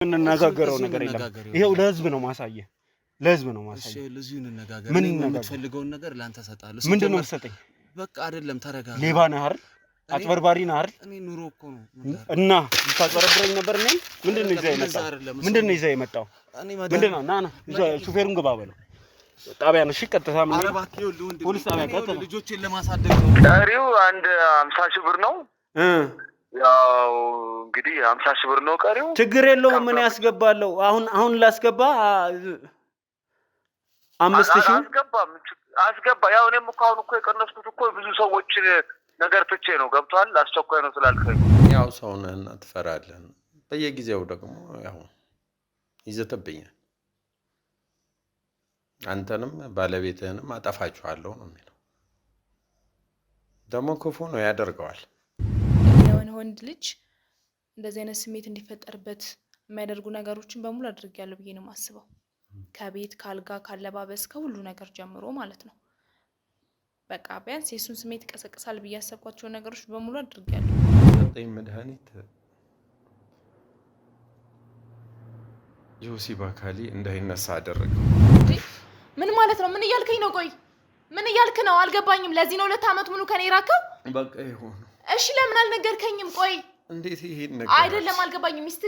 እንነጋገረው ነገር የለም ይሄው ለህዝብ ነው ማሳየ ለህዝብ ነው ማሳየ እሺ ለዚህ እንነጋገር ምን የምትፈልገውን ነገር ላንተ ሰጣለሁ ምንድነው ሰጠኝ በቃ አይደለም ተረጋጋ ሌባ ነህ አይደል አጭበርባሪ ነህ አይደል እኔ ኑሮ እኮ ነው እና ልታጭበረብረኝ ነበር ነኝ ምንድነው ይዘህ የመጣው ምንድነው ና ሹፌሩን ግባ በለው ጣቢያ ነው ቀጥታ ምን ፖሊስ ጣቢያ ቀጥታ ልጆችን ለማሳደግ ነው ቀሪው አንድ 50 ሺህ ብር ነው ያው እንግዲህ 50 ሺህ ብር ነው ቀሪው ችግር የለውም ምን ያስገባለው አሁን ላስገባ 5000 አስገባ ያው እኔም እኮ አሁን እኮ የቀነስኩት እኮ ብዙ ሰዎች ነገር ትቼ ነው ገብቷል አስቸኳይ ነው ስላልከኝ ያው ሰውነህና ትፈራለህ በየጊዜው ደግሞ ያው ይዘተብኛል አንተንም ባለቤትህንም አጠፋችኋለሁ ነው የሚለው ደግሞ ክፉ ነው ያደርገዋል የሆነ ወንድ ልጅ እንደዚህ አይነት ስሜት እንዲፈጠርበት የሚያደርጉ ነገሮችን በሙሉ አድርጌያለሁ ብዬ ነው ማስበው ከቤት ካልጋ ካለባበስ ከሁሉ ነገር ጀምሮ ማለት ነው በቃ ቢያንስ የሱን ስሜት ቀሰቀሳል ብዬ ያሰብኳቸው ነገሮች በሙሉ አድርጌያለሁ ዘጠኝ መድኃኒት ዮሲብ አካሊ እንዳይነሳ አደረገው ምን ማለት ነው ምን እያልከኝ ነው ቆይ ምን እያልክ ነው አልገባኝም ለዚህ ነው 2 አመት ሙሉ ከኔ ራከው በቃ ይሁን እሺ ለምን አልነገርከኝም ቆይ እንዴት ይሄን ነገር አይደለም አልገባኝም ሚስት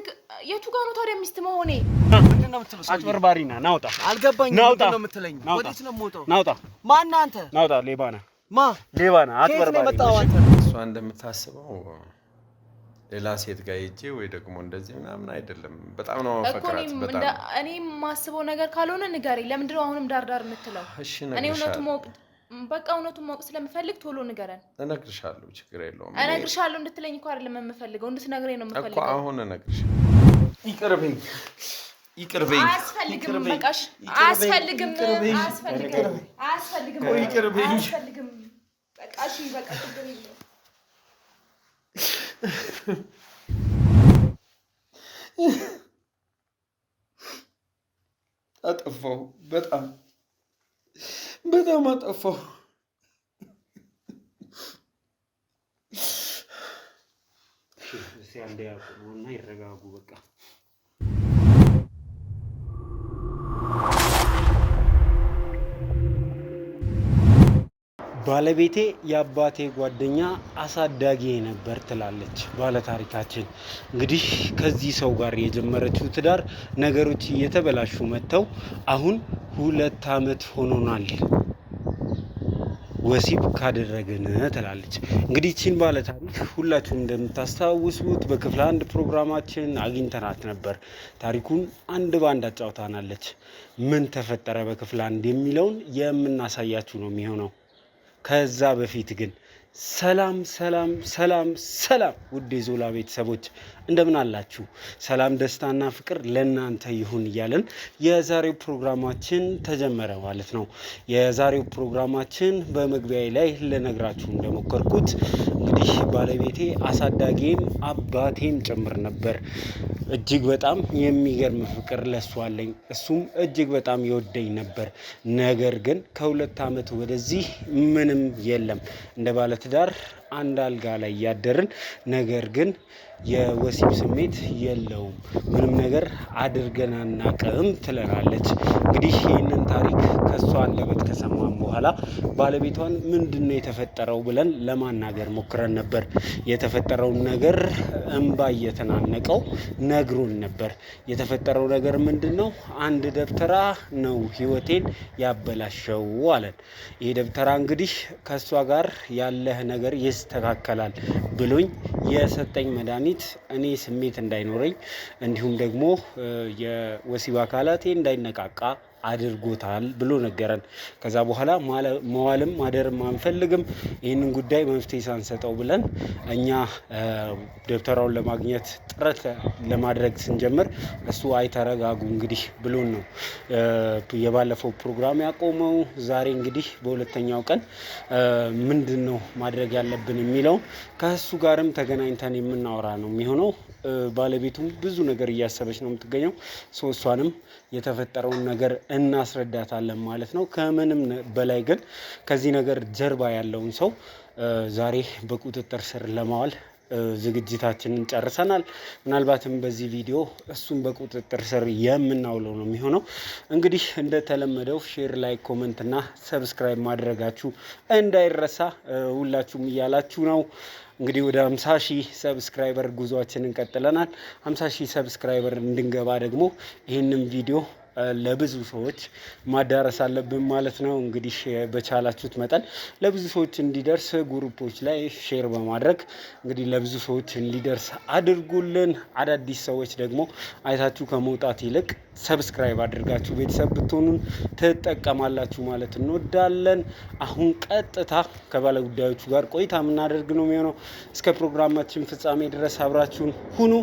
የቱ ጋር ነው ታዲያ ሚስት መሆኔ ምንድነው የምትለው አጭበርባሪና ናውጣ አልገባኝም ምንድነው የምትለኝ ወዴት ነው የምወጣው ናውጣ ማን አንተ ናውጣ ሌባና ሌባና አጭበርባሪ እሷ እንደምታስበው ሌላ ሴት ጋር ሄጄ ወይ ደግሞ እንደዚህ ምናምን አይደለም በጣም ነው ፈክራት በጣም እኔ ማስበው ነገር ካልሆነ ንገረኝ ለምንድነው አሁንም ዳርዳር የምትለው እኔ እውነቱን ማወቅ በቃ እውነቱን ማወቅ ስለምፈልግ ቶሎ ንገረን እነግርሻለሁ ችግር የለውም እነግርሻለሁ እንድትለኝ እኮ አይደለም የምፈልገው እንድትነግረኝ ነው የምፈልገው እኮ አሁን እነግርሻለሁ ይቅርበኝ አያስፈልግም በቃሽ አያስፈልግም በቃሽ በቃ ችግር የለውም አጠፋው በጣም አጠፋው ሲያንዴ ያቁሙና ይረጋጉ በቃ ባለቤቴ ያባቴ ጓደኛ አሳዳጊ ነበር ትላለች ባለ ታሪካችን እንግዲህ ከዚህ ሰው ጋር የጀመረችው ትዳር ነገሮች እየተበላሹ መተው አሁን 2 አመት ሆኖናል ወሲብ ካደረገን ትላለች እንግዲህ እቺን ባለ ታሪክ ሁላችሁም እንደምታስታውሱት በክፍል 1 ፕሮግራማችን አግኝተናት ነበር ታሪኩን አንድ ባንድ አጫውታናለች ምን ተፈጠረ በክፍል 1 የሚለውን የምናሳያችሁ ነው የሚሆነው ከዛ በፊት ግን ሰላም ውድ የዞላ ቤተሰቦች እንደምን አላችሁ ሰላም ደስታና ፍቅር ለእናንተ ይሁን ይያለን የዛሬው ፕሮግራማችን ተጀመረ ማለት ነው የዛሬው ፕሮግራማችን በመግቢያዬ ላይ ለነግራችሁ እንደሞከርኩት እንግዲህ ባለቤቴ አሳዳጊም አባቴም ጭምር ነበር እጅግ በጣም የሚገርም ፍቅር ለሱ አለኝ እሱም እጅግ በጣም ይወደኝ ነበር ነገር ግን ከ2 አመት ወደዚህ ምንም የለም እንደ ባለ ትዳር አንድ አልጋ ላይ ያደርን ነገር ግን የወሲብ ስሜት የለውም ምንም ነገር አድርገን አናውቅም ትለናለች እንግዲህ ይህንን ታሪክ ከሷ አንደበት ከሰማን በኋላ ባለቤቷን ምንድነው የተፈጠረው ብለን ለማናገር ሞክረን ነበር የተፈጠረው ነገር እንባ እየተናነቀው ነግሮን ነበር የተፈጠረው ነገር ምንድነው አንድ ደብተራ ነው ህይወቴን ያበላሸው አለን ይሄ ደብተራ እንግዲህ ከሷ ጋር ያለህ ነገር ይስተካከላል ብሎኝ የሰጠኝ መድኃኒት እኔ ስሜት እንዳይኖረኝ እንዲሁም ደግሞ የወሲብ አካላቴ እንዳይነቃቃ አድርጎታል ብሎ ነገረን ከዛ በኋላ መዋልም ማደርም አንፈልግም ይሄንን ጉዳይ መፍትሄ ሳንሰጠው ብለን እኛ ደብተራውን ለማግኘት ጥረት ለማድረግ ስንጀምር እሱ አይተረጋጉ እንግዲህ ብሎን ነው የባለፈው ፕሮግራም ያቆመው ዛሬ እንግዲህ በሁለተኛው ቀን ምንድነው ማድረግ ያለብን የሚለው ከሱ ጋርም ተገናኝተን የምናወራ ነው የሚሆነው ባለቤቱም ብዙ ነገር እያሰበች ነው የምትገኘው ሶስቷንም የተፈጠረውን ነገር እናስረዳታለን ማለት ነው ከምንም በላይ ግን ከዚህ ነገር ጀርባ ያለውን ሰው ዛሬ በቁጥጥር ስር ለማዋል ዝግጅታችንን ጨርሰናል። ምናልባትም በዚህ ቪዲዮ እሱን በቁጥጥር ስር የምናውለው ነው የሚሆነው። እንግዲህ እንደተለመደው ሼር፣ ላይክ፣ ኮመንት እና ሰብስክራይብ ማድረጋችሁ እንዳይረሳ ሁላችሁም እያላችሁ ነው። እንግዲህ ወደ 50 ሺህ ሰብስክራይበር ጉዟችንን ቀጥለናል። 50 ሺህ ሰብስክራይበር እንድንገባ ደግሞ ይህንን ቪዲዮ ለብዙ ሰዎች ማዳረስ አለብን ማለት ነው። እንግዲህ በቻላችሁት መጠን ለብዙ ሰዎች እንዲደርስ ግሩፖች ላይ ሼር በማድረግ እንግዲህ ለብዙ ሰዎች እንዲደርስ አድርጉልን። አዳዲስ ሰዎች ደግሞ አይታችሁ ከመውጣት ይልቅ ሰብስክራይብ አድርጋችሁ ቤተሰብ ብትሆኑን ትጠቀማላችሁ ማለት እንወዳለን። አሁን ቀጥታ ከባለ ጉዳዮቹ ጋር ቆይታ የምናደርግ ነው የሚሆነው። እስከ ፕሮግራማችን ፍጻሜ ድረስ አብራችሁን ሁኑ።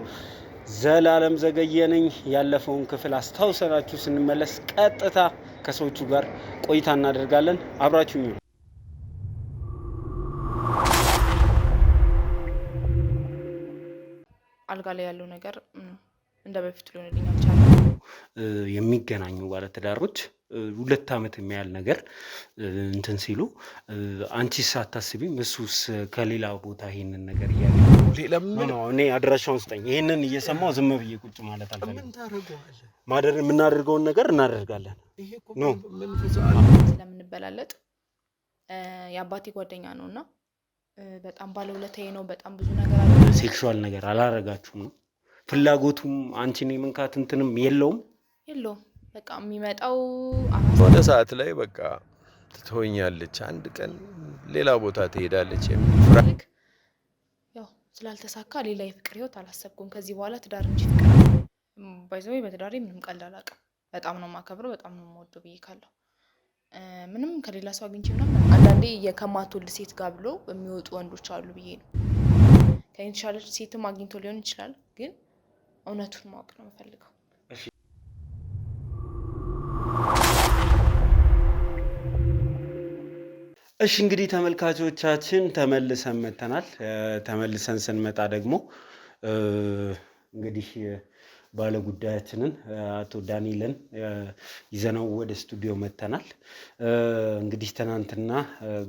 ዘላለም ዘገየ ነኝ። ያለፈውን ክፍል አስታውሰናችሁ ስንመለስ ቀጥታ ከሰዎቹ ጋር ቆይታ እናደርጋለን። አብራችሁኝ ነው። አልጋ ላይ ያለው ነገር እንደ በፊቱ ሊሆንልኝ አልቻለም። የሚገናኙ ባለትዳሮች 2 ዓመት የሚያህል ነገር እንትን ሲሉ አንቺ ሳታስቢም እሱስ ከሌላ ቦታ ይሄንን ነገር እኔ አድራሻውን ስጠኝ፣ ይሄንን እየሰማው ዝም ብዬ ቁጭ ማለት አልፈልግም። የምናደርገውን ነገር እናደርጋለን። ስለምንበላለጥ የአባቴ ጓደኛ ነው እና በጣም ባለውለታዬ ነው። በጣም ብዙ ነገር አለ። ሴክሹዋል ነገር አላረጋችሁም ነው? ፍላጎቱም አንቺን የመንካት እንትንም የለውም። በቃ የሚመጣው ወደ ሰዓት ላይ በቃ ትተወኛለች፣ አንድ ቀን ሌላ ቦታ ትሄዳለች የሚል ያው ስላልተሳካ ሌላ የፍቅር ህይወት አላሰብኩም። ከዚህ በኋላ ትዳር እንጂ ፍቅር ባይዘው በትዳሬ ምንም ቀልድ አላውቅም። በጣም ነው የማከብረው፣ በጣም ነው የምወደው ብዬ ካለው ምንም ከሌላ ሰው አግኝቼ ምናምን አንዳንዴ የከማትወልድ ሴት ጋር ብሎ የሚወጡ ወንዶች አሉ ብዬ ነው። ከኔ የተሻለች ሴትም አግኝቶ ሊሆን ይችላል፣ ግን እውነቱን ማወቅ ነው የምፈልገው። እሺ እንግዲህ ተመልካቾቻችን ተመልሰን መጥተናል። ተመልሰን ስንመጣ ደግሞ እንግዲህ ባለ ጉዳያችንን አቶ ዳንኤልን ይዘነው ወደ ስቱዲዮ መጥተናል። እንግዲህ ትናንትና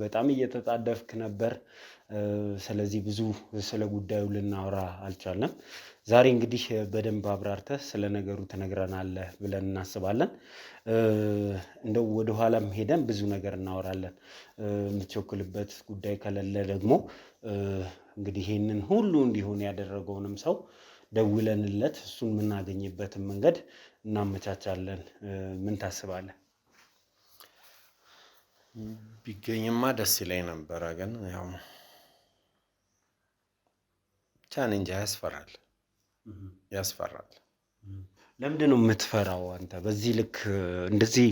በጣም እየተጣደፍክ ነበር። ስለዚህ ብዙ ስለ ጉዳዩ ልናወራ አልቻልንም። ዛሬ እንግዲህ በደንብ አብራርተህ ስለ ነገሩ ትነግረናለህ ብለን እናስባለን። እንደው ወደ ኋላም ሄደን ብዙ ነገር እናወራለን። የምትቸኩልበት ጉዳይ ከሌለ ደግሞ እንግዲህ ይህንን ሁሉ እንዲሆን ያደረገውንም ሰው ደውለንለት እሱን የምናገኝበትን መንገድ እናመቻቻለን። ምን ታስባለህ? ቢገኝማ ደስ ይለኝ ነበረ፣ ግን ያው ቻሌንጅ ያስፈራል። ለምንድን ነው የምትፈራው አንተ? በዚህ ልክ እንደዚህ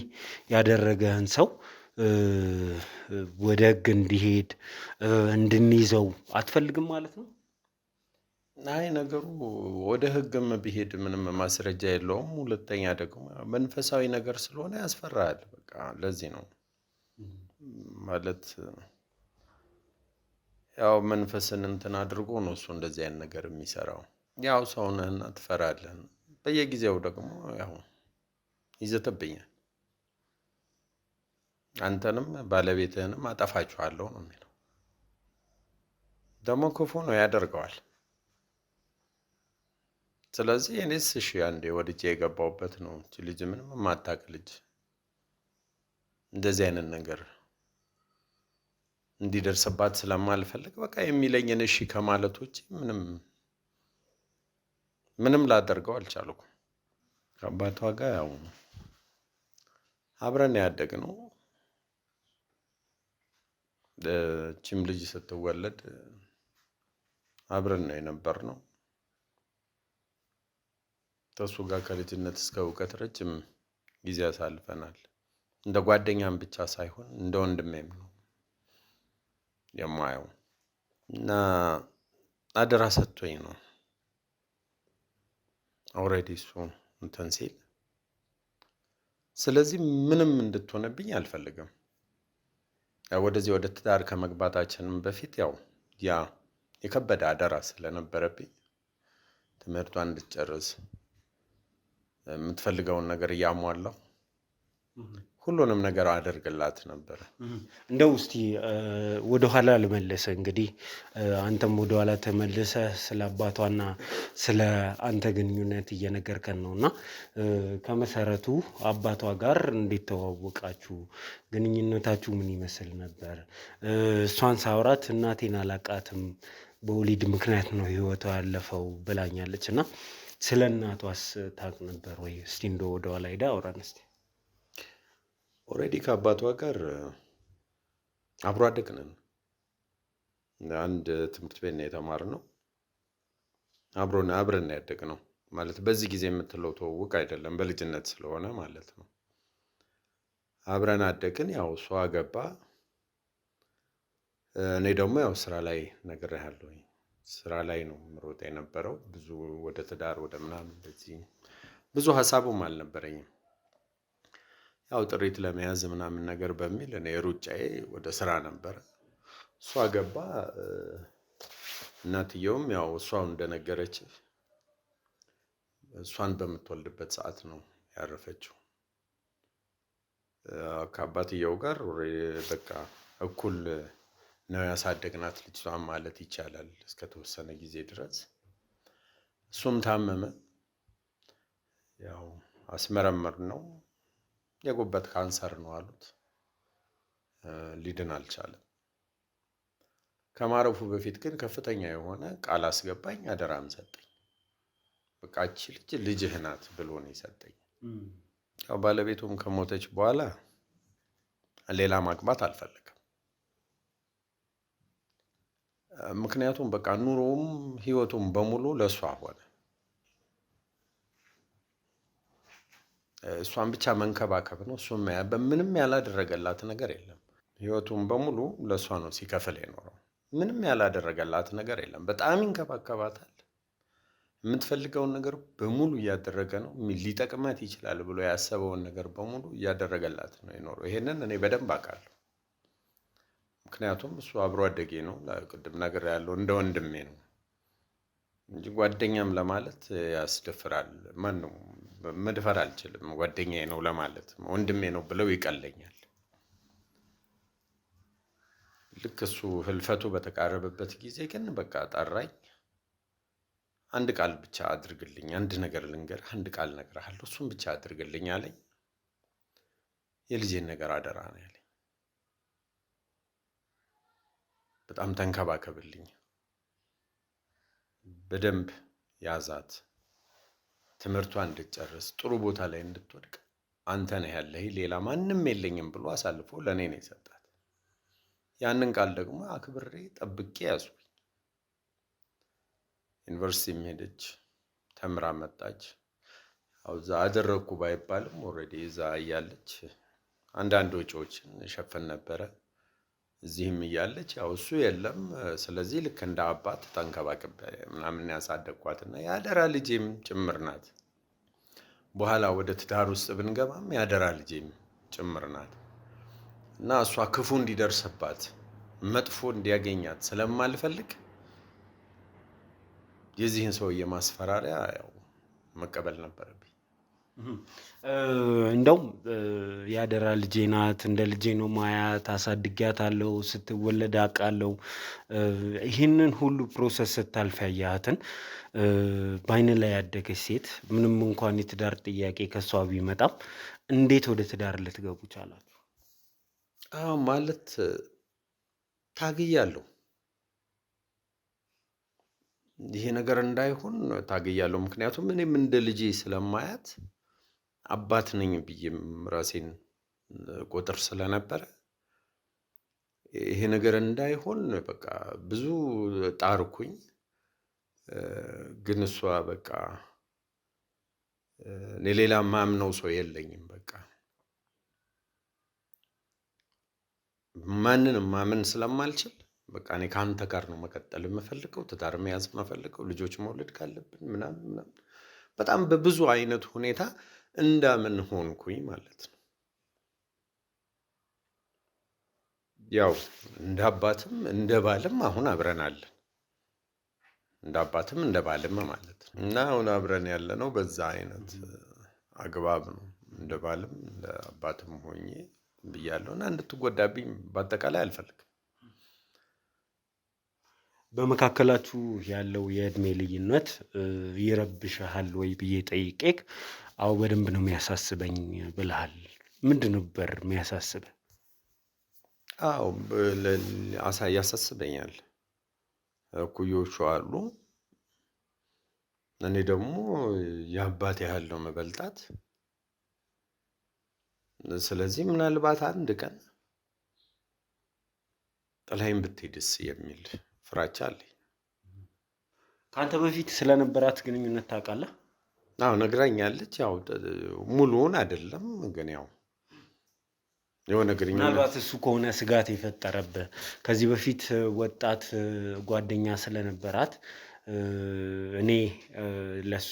ያደረገህን ሰው ወደ ህግ እንዲሄድ እንድንይዘው አትፈልግም ማለት ነው? አይ ነገሩ ወደ ህግም ቢሄድ ምንም ማስረጃ የለውም። ሁለተኛ ደግሞ መንፈሳዊ ነገር ስለሆነ ያስፈራል። በቃ ለዚህ ነው ማለት ያው መንፈስን እንትን አድርጎ ነው እሱ እንደዚህ አይነት ነገር የሚሰራው። ያው ሰውነህና ትፈራለህ። በየጊዜው ደግሞ ያው ይዘትብኛል። አንተንም ባለቤትህንም አጠፋችኋለሁ ነው የሚለው። ደግሞ ክፉ ነው ያደርገዋል። ስለዚህ እኔስ እሺ አንዴ ወድጄ የገባሁበት ነው። እቺ ልጅ ምንም የማታውቅ ልጅ እንደዚህ አይነት ነገር እንዲደርስባት ስለማልፈልግ በቃ የሚለኝን እሺ ከማለት ውጪ ምንም ላደርገው አልቻልኩም። ከአባቷ ጋር ያው አብረን ያደግነው እቺም ልጅ ስትወለድ አብረን ነው የነበርነው። ከእሱ ጋር ከልጅነት እስከ እውቀት ረጅም ጊዜ አሳልፈናል። እንደ ጓደኛም ብቻ ሳይሆን እንደ ወንድሜም ነው የማየው እና አደራ ሰጥቶኝ ነው ኦልሬዲ እሱ እንትን ሲል። ስለዚህ ምንም እንድትሆንብኝ አልፈልግም። ወደዚህ ወደ ትዳር ከመግባታችንም በፊት ያው ያ የከበደ አደራ ስለነበረብኝ ትምህርቷን እንድትጨርስ የምትፈልገውን ነገር እያሟላሁ ሁሉንም ነገር አደርግላት ነበር። እንደው እስቲ ወደኋላ ልመለሰ እንግዲህ አንተም ወደኋላ ተመልሰ ስለ አባቷና ስለ አንተ ግንኙነት እየነገርከን ነውና ከመሰረቱ አባቷ ጋር እንዴት ተዋወቃችሁ? ግንኙነታችሁ ምን ይመስል ነበር? እሷን ሳውራት እናቴን አላቃትም በወሊድ ምክንያት ነው ህይወቷ ያለፈው ብላኛለች እና ስለ እናቷስ ታውቅ ነበር ወይ? እስቲ እንደው ወደኋላ ሄዳ አውራን እስቲ። ኦልሬዲ ከአባቷ ጋር አብሮ አደግ ነን። አንድ ትምህርት ቤት ነው የተማርነው። አብረን ያደግነው ማለት በዚህ ጊዜ የምትለው ተውውቅ አይደለም፣ በልጅነት ስለሆነ ማለት ነው። አብረን አደግን። ያው እሷ ገባ፣ እኔ ደግሞ ያው ስራ ላይ ነግሬሃለሁ፣ ስራ ላይ ነው ምሮጥ የነበረው። ብዙ ወደ ትዳር ወደ ምናምን እንደዚህ ብዙ ሀሳቡም አልነበረኝም። ያው ጥሪት ለመያዝ ምናምን ነገር በሚል እኔ ሩጫዬ ወደ ስራ ነበር። እሷ ገባ። እናትየውም ያው እሷው እንደነገረች እሷን በምትወልድበት ሰዓት ነው ያረፈችው። ከአባትየው ጋር በቃ እኩል ነው ያሳደግናት ልጅቷን ማለት ይቻላል እስከ ተወሰነ ጊዜ ድረስ። እሱም ታመመ። ያው አስመረመር ነው የጉበት ካንሰር ነው አሉት። ሊድን አልቻለም። ከማረፉ በፊት ግን ከፍተኛ የሆነ ቃል አስገባኝ፣ አደራም ሰጠኝ። በቃ እቺ ልጅ ልጅህ ናት ብሎ ነው የሰጠኝ። ያው ባለቤቱም ከሞተች በኋላ ሌላ ማግባት አልፈለገም። ምክንያቱም በቃ ኑሮውም ህይወቱም በሙሉ ለሷ ሆነ። እሷን ብቻ መንከባከብ ነው። እሱም ምንም ያላደረገላት ነገር የለም። ህይወቱን በሙሉ ለሷ ነው ሲከፍል የኖረው። ምንም ያላደረገላት ነገር የለም። በጣም ይንከባከባታል። የምትፈልገውን ነገር በሙሉ እያደረገ ነው። ሊጠቅማት ይችላል ብሎ ያሰበውን ነገር በሙሉ እያደረገላት ነው የኖረው። ይሄንን እኔ በደንብ አውቃለሁ። ምክንያቱም እሱ አብሮ አደጌ ነው። ቅድም ነገር ያለው እንደ ወንድሜ ነው እንጂ ጓደኛም ለማለት ያስደፍራል። ማን ነው መድፈር አልችልም። ጓደኛዬ ነው ለማለት ወንድሜ ነው ብለው ይቀለኛል። ልክ እሱ ህልፈቱ በተቃረበበት ጊዜ ግን በቃ ጠራኝ። አንድ ቃል ብቻ አድርግልኝ፣ አንድ ነገር ልንገር፣ አንድ ቃል እነግርሃለሁ፣ እሱን ብቻ አድርግልኝ አለኝ። የልጄን ነገር አደራ ነው ያለኝ። በጣም ተንከባከብልኝ፣ በደንብ ያዛት፣ ትምህርቷን እንድትጨርስ ጥሩ ቦታ ላይ እንድትወድቅ አንተ ነህ ያለህ፣ ሌላ ማንም የለኝም ብሎ አሳልፎ ለእኔ ነው የሰጣት። ያንን ቃል ደግሞ አክብሬ ጠብቄ ያዝኩኝ። ዩኒቨርሲቲ ሄደች፣ ተምራ መጣች። ያው እዛ አደረግኩ ባይባልም ኦልሬዲ እዛ እያለች አንዳንድ ወጪዎችን ሸፈን ነበረ። እዚህም እያለች ያው እሱ የለም። ስለዚህ ልክ እንደ አባት ተንከባክቤ ምናምን ያሳደግኳትና ያደራ ልጄም ጭምር ናት። በኋላ ወደ ትዳር ውስጥ ብንገባም ያደራ ልጄም ጭምር ናት እና እሷ ክፉ እንዲደርስባት መጥፎ እንዲያገኛት ስለማልፈልግ የዚህን ሰውዬ ማስፈራሪያ ያው መቀበል ነበረብኝ። እንደውም ያደራ ልጄ ናት፣ እንደ ልጄ ነው ማያት፣ አሳድጊያታለሁ፣ ስትወለድ አውቃለሁ። ይህንን ሁሉ ፕሮሰስ ስታልፍ ያያትን በአይን ላይ ያደገች ሴት ምንም እንኳን የትዳር ጥያቄ ከሷ ቢመጣም እንዴት ወደ ትዳር ልትገቡ ቻላችሁ? ማለት ታግያለሁ። ይሄ ነገር እንዳይሆን ታግያለሁ። ምክንያቱም እኔም እንደ ልጄ ስለማያት አባት ነኝ ብዬም ራሴን ቁጥር ስለነበረ ይሄ ነገር እንዳይሆን በቃ ብዙ ጣርኩኝ። ግን እሷ በቃ እኔ ሌላ ማምነው ሰው የለኝም። በቃ ማንንም ማመን ስለማልችል በቃ እኔ ከአንተ ጋር ነው መቀጠል የምፈልገው፣ ትዳር መያዝ የምፈልገው፣ ልጆች መውለድ ካለብን ምናምን በጣም በብዙ አይነት ሁኔታ እንዳምን ሆንኩኝ ማለት ነው። ያው እንደ አባትም እንደ ባልም አሁን አብረን አለን። እንደ አባትም እንደ ባልም ማለት ነው። እና አሁን አብረን ያለነው በዛ አይነት አግባብ ነው። እንደ ባልም እንደ አባትም ሆኜ ብያለሁና እንድትጎዳብኝ በአጠቃላይ አልፈልግም። በመካከላችሁ ያለው የእድሜ ልዩነት ይረብሻል ወይ ብዬ ጠይቄክ፣ አዎ በደንብ ነው የሚያሳስበኝ ብለሃል። ምንድን ነበር የሚያሳስበህ? አዎ ያሳስበኛል። እኩዮቹ አሉ፣ እኔ ደግሞ የአባት ያህል ነው መበልጣት። ስለዚህ ምናልባት አንድ ቀን ጥላዬን ብትሄድስ የሚል ፍራቻ አለኝ። ከአንተ በፊት ስለነበራት ግንኙነት ታውቃለህ? አዎ ነግራኛለች። ያው ሙሉውን አይደለም ግን ያው የሆነ ግንኙነት ምናልባት እሱ ከሆነ ስጋት የፈጠረብህ ከዚህ በፊት ወጣት ጓደኛ ስለነበራት እኔ ለሷ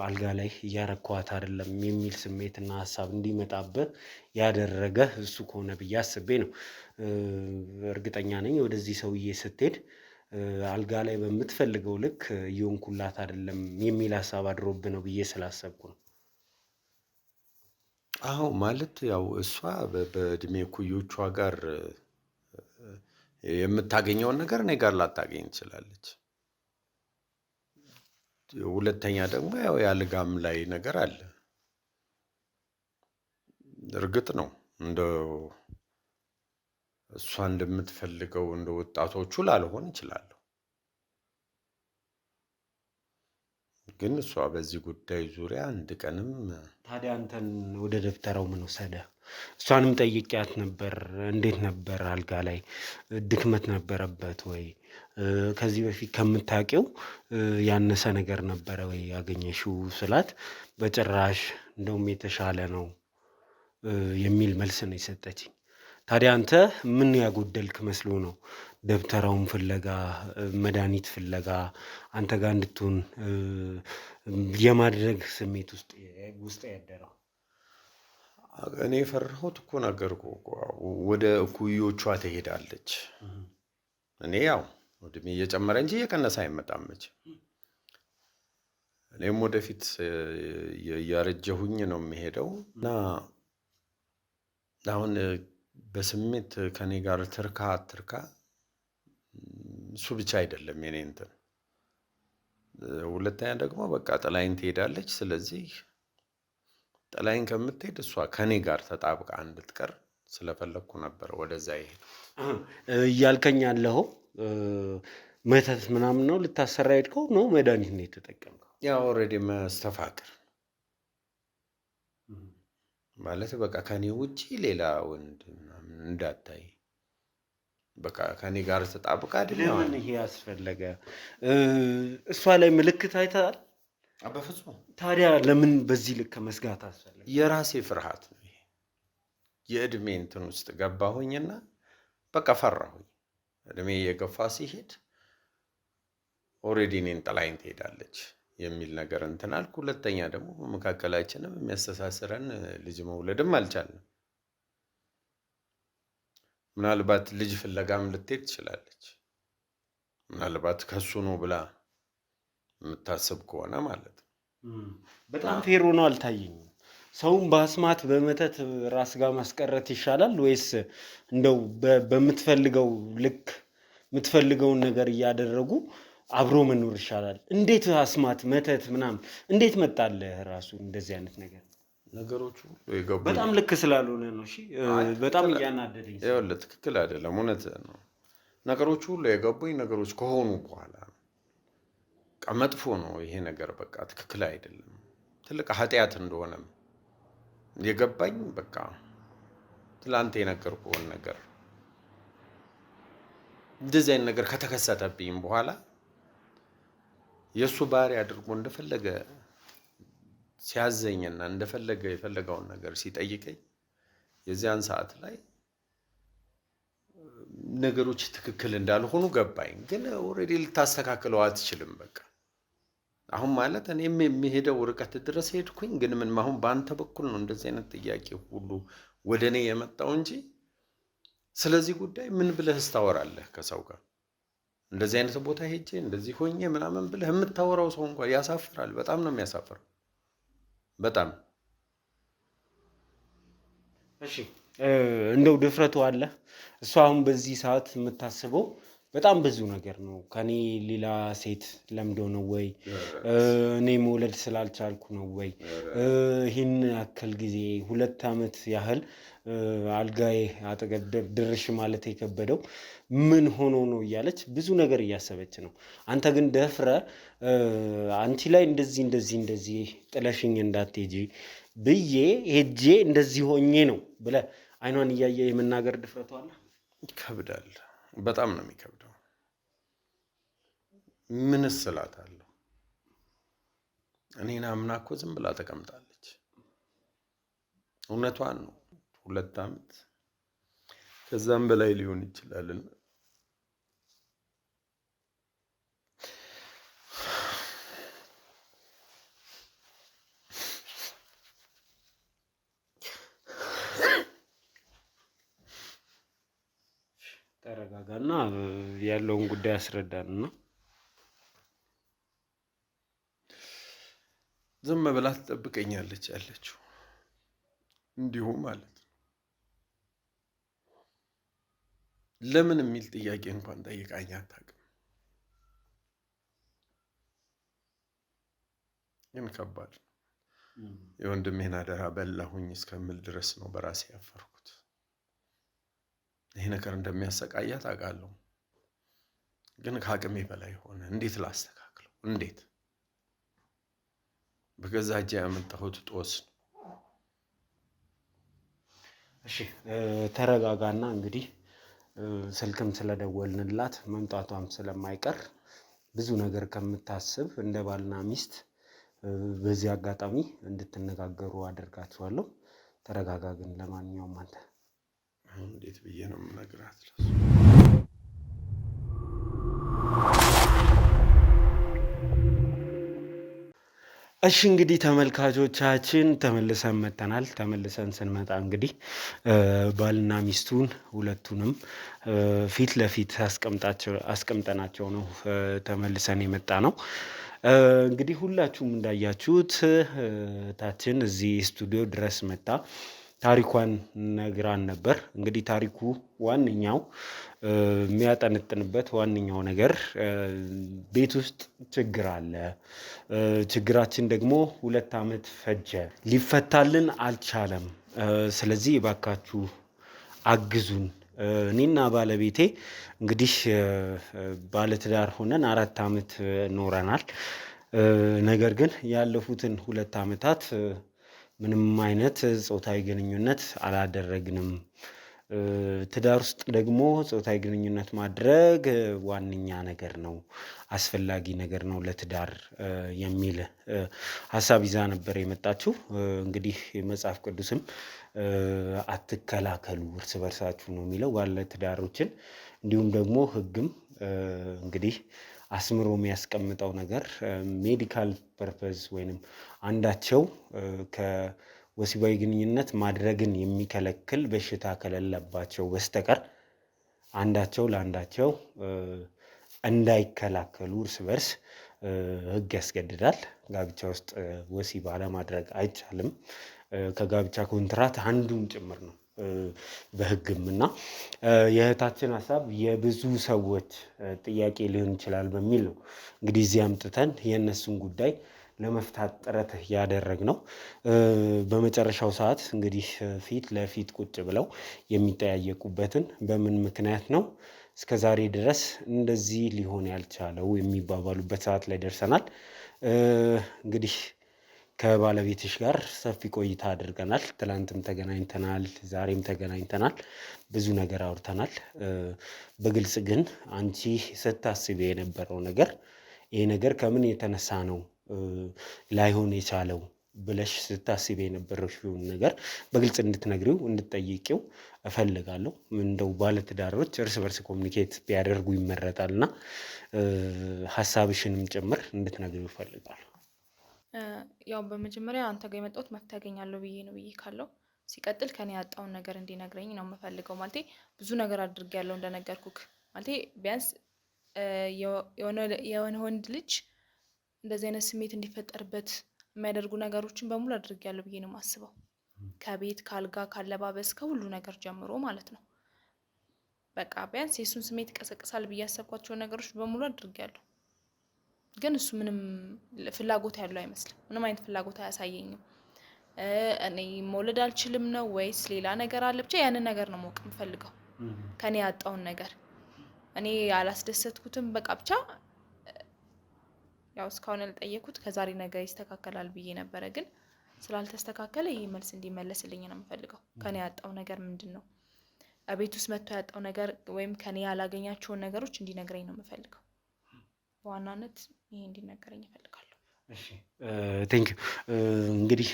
አልጋ ላይ እያረኳት አይደለም የሚል ስሜትና ሀሳብ እንዲመጣብህ ያደረገ እሱ ከሆነ ብዬ አስቤ ነው። እርግጠኛ ነኝ ወደዚህ ሰውዬ ስትሄድ አልጋ ላይ በምትፈልገው ልክ እየሆንኩላት አይደለም የሚል ሀሳብ አድሮብህ ነው ብዬ ስላሰብኩ ነው። አዎ ማለት ያው እሷ በእድሜ እኩዮቿ ጋር የምታገኘውን ነገር እኔ ጋር ላታገኝ ትችላለች። ሁለተኛ ደግሞ ያው የአልጋም ላይ ነገር አለ። እርግጥ ነው እንደው እሷ እንደምትፈልገው እንደ ወጣቶቹ ላልሆን እችላለሁ። ግን እሷ በዚህ ጉዳይ ዙሪያ አንድ ቀንም ታዲያ አንተን ወደ ደብተራው ምን ወሰደህ? እሷንም ጠይቄያት ነበር። እንዴት ነበር አልጋ ላይ ድክመት ነበረበት ወይ? ከዚህ በፊት ከምታውቂው ያነሰ ነገር ነበረ ወይ ያገኘሽው ስላት፣ በጭራሽ እንደውም የተሻለ ነው የሚል መልስ ነው የሰጠችኝ። ታዲያ አንተ ምን ያጎደልክ መስሎ ነው ደብተራውን ፍለጋ መድኃኒት ፍለጋ አንተ ጋር እንድትሆን የማድረግ ስሜት ውስጥ ያደረው? እኔ የፈራሁት እኮ ነገርኩህ እኮ ወደ እኩዮቿ ትሄዳለች። እኔ ያው እድሜ እየጨመረ እንጂ እየቀነሰ አይመጣም መቼም። እኔም ወደፊት እያረጀሁኝ ነው የሚሄደው እና አሁን በስሜት ከኔ ጋር ትርካ አትርካ እሱ ብቻ አይደለም የኔ እንትን። ሁለተኛ ደግሞ በቃ ጥላዬን ትሄዳለች። ስለዚህ ጥላዬን ከምትሄድ እሷ ከኔ ጋር ተጣብቃ እንድትቀር ስለፈለግኩ ነበር ወደዛ ይሄድ እያልከኝ ያለኸው መተት ምናምን ነው ልታሰራ ሄድከው ነው መድኃኒት ነው የተጠቀምከው? ያው ኦልሬዲ መስተፋቅር ማለት በቃ ከኔ ውጪ ሌላ ወንድ እንዳታይ በቃ ከኔ ጋር ተጣብቃ አይደለም። ለምን ይሄ ያስፈለገ? እሷ ላይ ምልክት አይተሃል? በፍጹም። ታዲያ ለምን በዚህ ልክ መስጋት አስፈለገ? የራሴ ፍርሃት ነው ይሄ። የእድሜ እንትን ውስጥ ገባሁኝና በቃ ፈራሁኝ። እድሜ እየገፋ ሲሄድ ኦልሬዲ እኔን ጥላዬን ትሄዳለች የሚል ነገር እንትን አልኩ። ሁለተኛ ደግሞ መካከላችንም የሚያስተሳስረን ልጅ መውለድም አልቻልንም። ምናልባት ልጅ ፍለጋም ልትሄድ ትችላለች። ምናልባት ከሱ ነው ብላ የምታስብ ከሆነ ማለት ነው። በጣም ፌር ሆኖ አልታየኝም። ሰውን በአስማት በመተት ራስ ጋር ማስቀረት ይሻላል ወይስ እንደው በምትፈልገው ልክ የምትፈልገውን ነገር እያደረጉ አብሮ መኖር ይሻላል? እንዴት አስማት መተት ምናምን እንዴት መጣልህ ራሱ እንደዚህ አይነት ነገር? ነገሮቹ የገቡ በጣም ልክ ስላልሆነ ነው። እሺ በጣም እያናደደኝ። ይኸውልህ ትክክል አይደለም። እውነት ነው። ነገሮቹ ሁሉ የገቡኝ ነገሮች ከሆኑ በኋላ መጥፎ ነው ይሄ ነገር። በቃ ትክክል አይደለም። ትልቅ ኃጢአት እንደሆነም የገባኝ በቃ ትላንት የነገርኩህን ነገር እንደዚህ አይነት ነገር ከተከሰተብኝ በኋላ የእሱ ባህሪ አድርጎ እንደፈለገ ሲያዘኝና እንደፈለገ የፈለገውን ነገር ሲጠይቀኝ የዚያን ሰዓት ላይ ነገሮች ትክክል እንዳልሆኑ ገባኝ። ግን ኦልሬዲ ልታስተካክለው አትችልም። በቃ አሁን ማለት እኔም የሚሄደው ርቀት ድረስ ሄድኩኝ። ግን ምን አሁን በአንተ በኩል ነው እንደዚህ አይነት ጥያቄ ሁሉ ወደ እኔ የመጣው እንጂ ስለዚህ ጉዳይ ምን ብለህ ታወራለህ ከሰው ጋር? እንደዚህ አይነት ቦታ ሄጄ እንደዚህ ሆኜ ምናምን ብለህ የምታወራው ሰው እንኳን ያሳፍራል። በጣም ነው የሚያሳፍረው። በጣም እሺ እንደው ድፍረቱ አለ። እሷ አሁን በዚህ ሰዓት የምታስበው በጣም ብዙ ነገር ነው። ከኔ ሌላ ሴት ለምዶ ነው ወይ? እኔ መውለድ ስላልቻልኩ ነው ወይ? ይህን ያክል ጊዜ 2 ዓመት ያህል አልጋዬ አጠገብ ድርሽ ማለት የከበደው ምን ሆኖ ነው እያለች ብዙ ነገር እያሰበች ነው። አንተ ግን ደፍረ አንቺ ላይ እንደዚህ እንደዚህ እንደዚህ ጥለሽኝ እንዳትሄጂ ብዬ ሄጄ እንደዚህ ሆኜ ነው ብለህ አይኗን እያየ የመናገር ድፍረቱ አለ። ይከብዳል። በጣም ነው የሚከብደው። ምንስ እላታለሁ? እኔን አምና እኮ ዝም ብላ ተቀምጣለች። እውነቷን ነው። 2 ዓመት ከዛም በላይ ሊሆን ይችላልና ተረጋጋና ያለውን ጉዳይ አስረዳንና ዝም ብላ ትጠብቀኛለች ያለችው እንዲሁ ማለት ነው። ለምን የሚል ጥያቄ እንኳን ጠይቃኝ አታውቅም። ግን ከባድ ነው። የወንድሜን አደራ በላሁኝ እስከምል ድረስ ነው በራሴ ያፈርኩት። ይሄ ነገር እንደሚያሰቃያት አውቃለሁ። ግን ከአቅሜ በላይ ሆነ። እንዴት ላስተካክለው? እንዴት? በገዛ እጄ ያመጣሁት ጦስ ነው። እሺ ተረጋጋና እንግዲህ ስልክም ስለደወልንላት መምጣቷም ስለማይቀር ብዙ ነገር ከምታስብ እንደ ባልና ሚስት በዚህ አጋጣሚ እንድትነጋገሩ አደርጋችኋለሁ። ተረጋጋ። ግን ለማንኛውም አንተ እንዴት ብዬ ነው የምነግራት? እሺ እንግዲህ ተመልካቾቻችን ተመልሰን መጥተናል። ተመልሰን ስንመጣ እንግዲህ ባልና ሚስቱን ሁለቱንም ፊት ለፊት አስቀምጠናቸው ነው ተመልሰን የመጣ ነው። እንግዲህ ሁላችሁም እንዳያችሁት ታችን እዚህ ስቱዲዮ ድረስ መጣ ታሪኳን ነግራን ነበር። እንግዲህ ታሪኩ ዋነኛው የሚያጠነጥንበት ዋነኛው ነገር ቤት ውስጥ ችግር አለ። ችግራችን ደግሞ 2 ዓመት ፈጀ፣ ሊፈታልን አልቻለም። ስለዚህ እባካችሁ አግዙን። እኔና ባለቤቴ እንግዲህ ባለትዳር ሆነን 4 ዓመት ኖረናል። ነገር ግን ያለፉትን 2 ዓመታት ምንም አይነት ጾታዊ ግንኙነት አላደረግንም። ትዳር ውስጥ ደግሞ ጾታዊ ግንኙነት ማድረግ ዋነኛ ነገር ነው፣ አስፈላጊ ነገር ነው ለትዳር የሚል ሀሳብ ይዛ ነበር የመጣችው። እንግዲህ መጽሐፍ ቅዱስም አትከላከሉ እርስ በርሳችሁ ነው የሚለው ባለ ትዳሮችን። እንዲሁም ደግሞ ሕግም እንግዲህ አስምሮ የሚያስቀምጠው ነገር ሜዲካል ፐርፐዝ ወይንም አንዳቸው ከወሲባዊ ግንኙነት ማድረግን የሚከለክል በሽታ ከሌለባቸው በስተቀር አንዳቸው ለአንዳቸው እንዳይከላከሉ እርስ በርስ ሕግ ያስገድዳል። ጋብቻ ውስጥ ወሲብ አለማድረግ አይቻልም። ከጋብቻ ኮንትራት አንዱም ጭምር ነው በሕግም እና የእህታችን ሀሳብ የብዙ ሰዎች ጥያቄ ሊሆን ይችላል በሚል ነው እንግዲህ እዚህ አምጥተን የእነሱን ጉዳይ ለመፍታት ጥረት ያደረግነው። በመጨረሻው ሰዓት እንግዲህ ፊት ለፊት ቁጭ ብለው የሚጠያየቁበትን በምን ምክንያት ነው እስከ ዛሬ ድረስ እንደዚህ ሊሆን ያልቻለው የሚባባሉበት ሰዓት ላይ ደርሰናል። እንግዲህ ከባለቤትሽ ጋር ሰፊ ቆይታ አድርገናል። ትላንትም ተገናኝተናል፣ ዛሬም ተገናኝተናል፣ ብዙ ነገር አውርተናል። በግልጽ ግን አንቺ ስታስቢ የነበረው ነገር ይሄ ነገር ከምን የተነሳ ነው ላይሆን የቻለው ብለሽ ስታስቢ የነበረሽውን ነገር በግልጽ እንድትነግሪው እንድትጠይቂው እፈልጋለሁ። እንደው ባለትዳሮች እርስ በርስ ኮሚኒኬት ቢያደርጉ ይመረጣልና ሀሳብሽንም ጭምር እንድትነግሪው እፈልጋለሁ። ያው በመጀመሪያ አንተ ጋር የመጣሁት መፍትሄ አገኛለሁ ብዬ ነው ብዬ ካለው ሲቀጥል ከኔ ያጣውን ነገር እንዲነግረኝ ነው የምፈልገው። ማለቴ ብዙ ነገር አድርጌያለሁ እንደነገርኩክ። ማለቴ ቢያንስ የሆነ ወንድ ልጅ እንደዚህ አይነት ስሜት እንዲፈጠርበት የሚያደርጉ ነገሮችን በሙሉ አድርጌያለሁ ብዬ ነው የማስበው። ከቤት ካልጋ ካለባበስ ከሁሉ ነገር ጀምሮ ማለት ነው። በቃ ቢያንስ የሱን ስሜት ይቀሰቅሳል ብዬ ያሰብኳቸው ነገሮች በሙሉ አድርጌያለሁ። ግን እሱ ምንም ፍላጎት ያለው አይመስልም። ምንም አይነት ፍላጎት አያሳየኝም። እኔ መውለድ አልችልም ነው ወይስ ሌላ ነገር አለ? ብቻ ያንን ነገር ነው ማወቅ የምፈልገው፣ ከኔ ያጣውን ነገር እኔ አላስደሰትኩትም። በቃ ብቻ ያው እስካሁን ያልጠየኩት ከዛሬ ነገር ይስተካከላል ብዬ ነበረ፣ ግን ስላልተስተካከለ ይሄ መልስ እንዲመለስልኝ ነው የምፈልገው። ከኔ ያጣው ነገር ምንድነው? ቤት ውስጥ መጥቶ ያጣው ነገር ወይም ከኔ ያላገኛቸውን ነገሮች እንዲነግረኝ ነው የምፈልገው። በዋናነት ይሄ እንዲነገረኝ እፈልጋለሁ። እሺ ቴንክ ዩ። እንግዲህ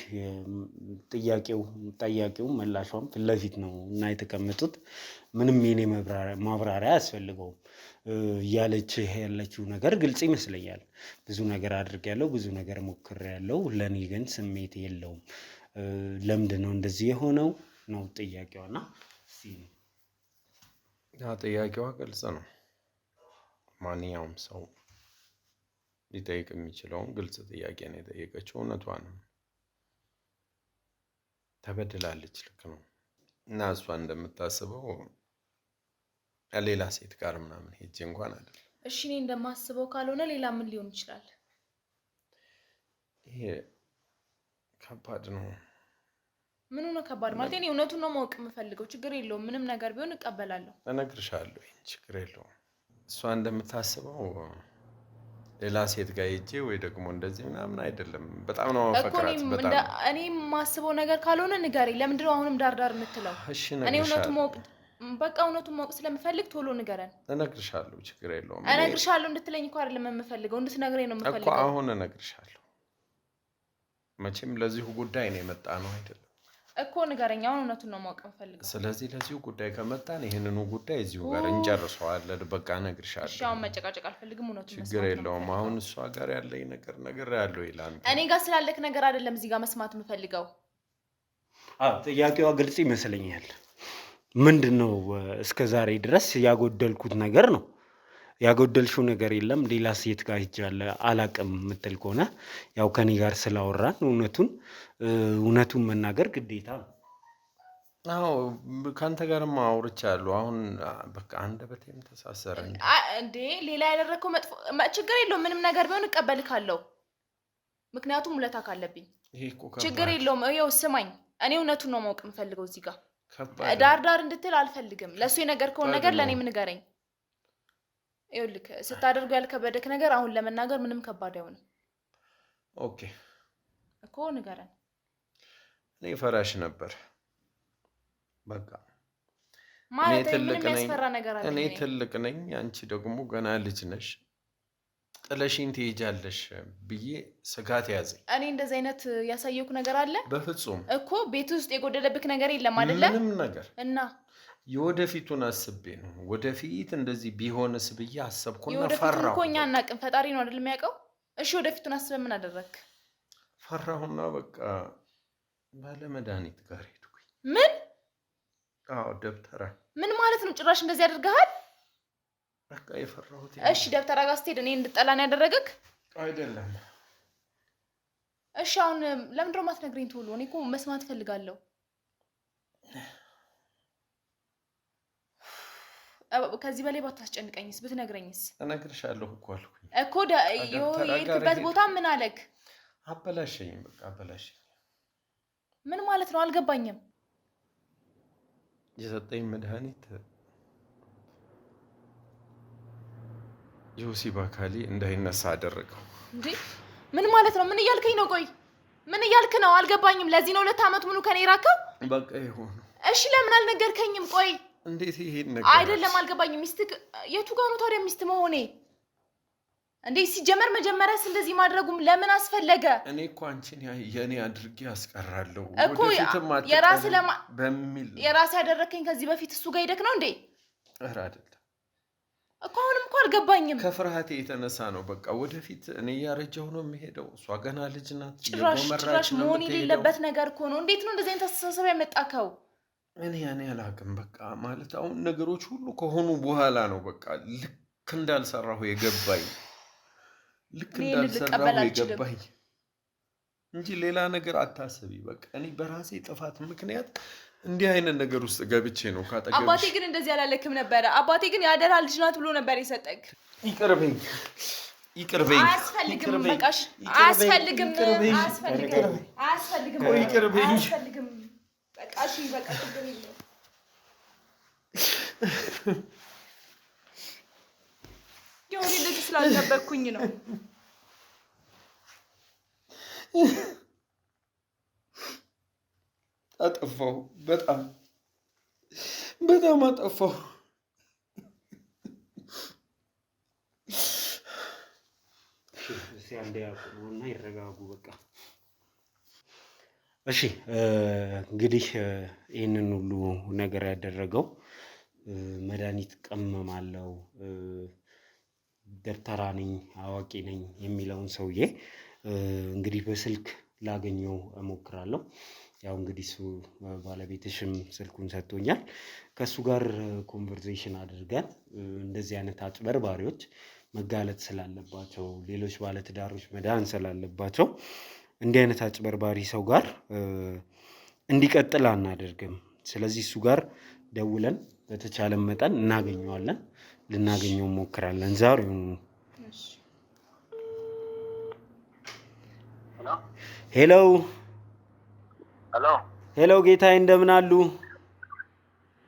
ጠያቂው መላሿም ፊት ለፊት ነው እና የተቀመጡት ምንም የኔ ማብራሪያ አያስፈልገውም። እያለች ያለችው ነገር ግልጽ ይመስለኛል። ብዙ ነገር አድርጌያለሁ፣ ብዙ ነገር ሞክሬያለሁ፣ ለኔ ግን ስሜት የለውም። ለምንድን ነው እንደዚህ የሆነው ነው ጥያቄዋና ጥያቄዋ ግልጽ ነው። ማንኛውም ሰው ሊጠይቅ የሚችለውን ግልጽ ጥያቄ ነው የጠየቀችው። እውነቷ ነው፣ ተበድላለች። ልክ ነው። እና እሷ እንደምታስበው ሌላ ሴት ጋር ምናምን ሄጄ እንኳን አይደለም። እሺ እኔ እንደማስበው ካልሆነ ሌላ ምን ሊሆን ይችላል? ይሄ ከባድ ነው። ምኑ ነው ከባድ? ማለት እኔ እውነቱን ነው ማወቅ የምፈልገው። ችግር የለውም፣ ምንም ነገር ቢሆን እቀበላለሁ። እነግርሻለሁ፣ ችግር የለውም። እሷ እንደምታስበው ሌላ ሴት ጋር ሄጄ ወይ ደግሞ እንደዚህ ምናምን አይደለም። በጣም ነው ማፈቅራት። በጣም እኔ የማስበው ነገር ካልሆነ ንገረኝ። ለምንድን ነው አሁንም ዳርዳር የምትለው? እሺ እኔ እውነቱን ማወቅ እውነቱን ማወቅ ስለምፈልግ ቶሎ ንገረን። እነግርሻለሁ፣ ችግር የለውም። እነግርሻለሁ እንድትለኝ እኮ አይደለም የምፈልገው፣ እንድትነግረኝ ነው የምፈልገው እኮ። አሁን እነግርሻለሁ። መቼም ለዚሁ ጉዳይ ነው የመጣ ነው አይደለም እኮ። ንገረኝ፣ አሁን እውነቱን ነው ማወቅ የምፈልገው። ስለዚህ ለዚሁ ጉዳይ ከመጣን ይሄንኑ ጉዳይ እዚሁ ጋር እንጨርሰዋለን። በቃ እነግርሻለሁ። እሺ አሁን መጨቃጨቅ አልፈልግም፣ እውነቱን ችግር የለውም። አሁን እሷ ጋር ያለኝ ነገር ያለው ይላል። እኔ ጋር ስላለክ ነገር አይደለም እዚህ ጋር መስማት የምፈልገው። ጥያቄዋ ግልጽ ይመስለኛል። ምንድነው እስከ ዛሬ ድረስ ያጎደልኩት ነገር ነው? ያጎደልሽው ነገር የለም። ሌላ ሴት ጋር ሄጃለሁ አላቅም የምትል ከሆነ ያው ከኔ ጋር ስላወራን እውነቱን መናገር ግዴታ ነው። አዎ ካንተ ጋርማ አውርቻለሁ። አሁን በቃ አንደበቴም ተሳሰረ እንዴ። ሌላ ያደረከው መጥፎ ችግር የለውም። ምንም ነገር ቢሆን እቀበልካለሁ፣ ምክንያቱም ውለታ ካለብኝ። ችግር የለውም። ይኸው ስማኝ፣ እኔ እውነቱን ነው ማወቅ የምፈልገው። እዚህ ጋር ዳር እንድትል አልፈልግም። ለእሱ የነገርከውን ነገር ለእኔም ንገረኝ። ይኸውልህ ስታደርጉ ያልከበደክ ነገር አሁን ለመናገር ምንም ከባድ አይሆንም። ኦኬ እኮ ንገረን። እኔ ፈራሽ ነበር። በቃ ማለት ምንም የሚያስፈራ ነገር አለ? እኔ ትልቅ ነኝ፣ አንቺ ደግሞ ገና ልጅ ነሽ። ጥለሽኝ ትሄጃለሽ ብዬ ስጋት ያዘኝ። እኔ እንደዚህ አይነት ያሳየኩ ነገር አለ? በፍጹም እኮ ቤት ውስጥ የጎደለብክ ነገር የለም አይደለ? ምንም ነገር እና የወደፊቱን አስቤ ነው። ወደፊት እንደዚህ ቢሆንስ ብዬ አሰብኩና ፈራሁ። የወደፊቱን እኮ እኛ አናውቅም፣ ፈጣሪ ነው አይደል የሚያውቀው? እሺ ወደፊቱን አስበህ ምን አደረግክ? ፈራሁና በቃ ባለ መድኃኒት ጋር ሄድኩኝ። ምን? አዎ ደብተራ። ምን ማለት ነው? ጭራሽ እንደዚህ ያደርግሃል? በቃ የፈራሁት። እሺ ደብተራ ጋር ስትሄድ እኔ እንድጠላ ነው ያደረገክ? አይደለም። እሺ አሁን ለምንድን ነው የማትነግረኝ ቶሎ? እኔ እኮ መስማት እፈልጋለሁ። ከዚህ በላይ ባታስጨንቀኝስ? ብትነግረኝስ? እነግርሻለሁ እኮ አልኩኝ እኮ። የሄድክበት ቦታ ምን አለክ? አበላሸኝ። በቃ አበላሸኝ። ምን ማለት ነው? አልገባኝም። የሰጠኝ መድኃኒት የወሲብ አካሌ እንዳይነሳ አደረገው። እንዴ ምን ማለት ነው? ምን እያልከኝ ነው? ቆይ ምን እያልክ ነው? አልገባኝም። ለዚህ ነው 2 ዓመት ሙሉ ከኔ ራከው? በቃ ይሁን። እሺ ለምን አልነገርከኝም? ቆይ እንዴት ይሄን ነገር አይደለም፣ አልገባኝም። ሚስትክ የቱ ጋር ነው ታዲያ ሚስት መሆኔ? እንዴ ሲጀመር መጀመሪያስ እንደዚህ ማድረጉም ለምን አስፈለገ? እኔ እኮ አንቺን የኔ አድርጌ አስቀራለሁ እኮ ወደፊትም በሚል የራስ ያደረከኝ ከዚህ በፊት እሱ ጋር ሄደክ ነው እንዴ? ኧረ አይደለም እኮ አሁንም እኮ አልገባኝም። ከፍርሃቴ የተነሳ ነው። በቃ ወደፊት እኔ እያረጀሁ ነው የሚሄደው፣ እሷ ገና ልጅ ናት። ጭራሽ መሆን የሌለበት ነገር እኮ ነው። እንዴት ነው እንደዚህ አይነት አስተሳሰብ ያመጣከው? እኔ አላውቅም። በቃ ማለት አሁን ነገሮች ሁሉ ከሆኑ በኋላ ነው በቃ ልክ እንዳልሰራሁ የገባኝ። እንጂ ሌላ ነገር አታስቢ። በቃ እኔ በራሴ ጥፋት ምክንያት እንዲህ አይነት ነገር ውስጥ ገብቼ ነው ካጠገብሽ። አባቴ ግን እንደዚህ ያላለክም ነበረ። አባቴ ግን ያደራ ልጅ ናት ብሎ ነበር የሰጠክ። ይቅርበኝ። አያስፈልግም። በቃሽ። አያስፈልግም። በቃሽ። በቃ ችግር የለውም። የሆነ ልጅ ስላልነበርኩኝ ነው። አጠፋሁ። በጣም አጠፋሁ። አንዴ ያቁሙና ይረጋጉ። በቃ እሺ። እንግዲህ ይህንን ሁሉ ነገር ያደረገው መድኃኒት ቀመማለው ደብተራ ነኝ አዋቂ ነኝ የሚለውን ሰውዬ እንግዲህ በስልክ ላገኘው እሞክራለሁ። ያው እንግዲህ እሱ ባለቤትሽም ስልኩን ሰጥቶኛል። ከእሱ ጋር ኮንቨርሴሽን አድርገን እንደዚህ አይነት አጭበርባሪዎች መጋለጥ ስላለባቸው፣ ሌሎች ባለትዳሮች መዳን ስላለባቸው እንዲህ አይነት አጭበርባሪ ሰው ጋር እንዲቀጥል አናደርግም። ስለዚህ እሱ ጋር ደውለን በተቻለ መጠን እናገኘዋለን፣ ልናገኘው ሞክራለን ዛሬውኑ። ሄሎ ሄሎ፣ ጌታዬ እንደምን አሉ?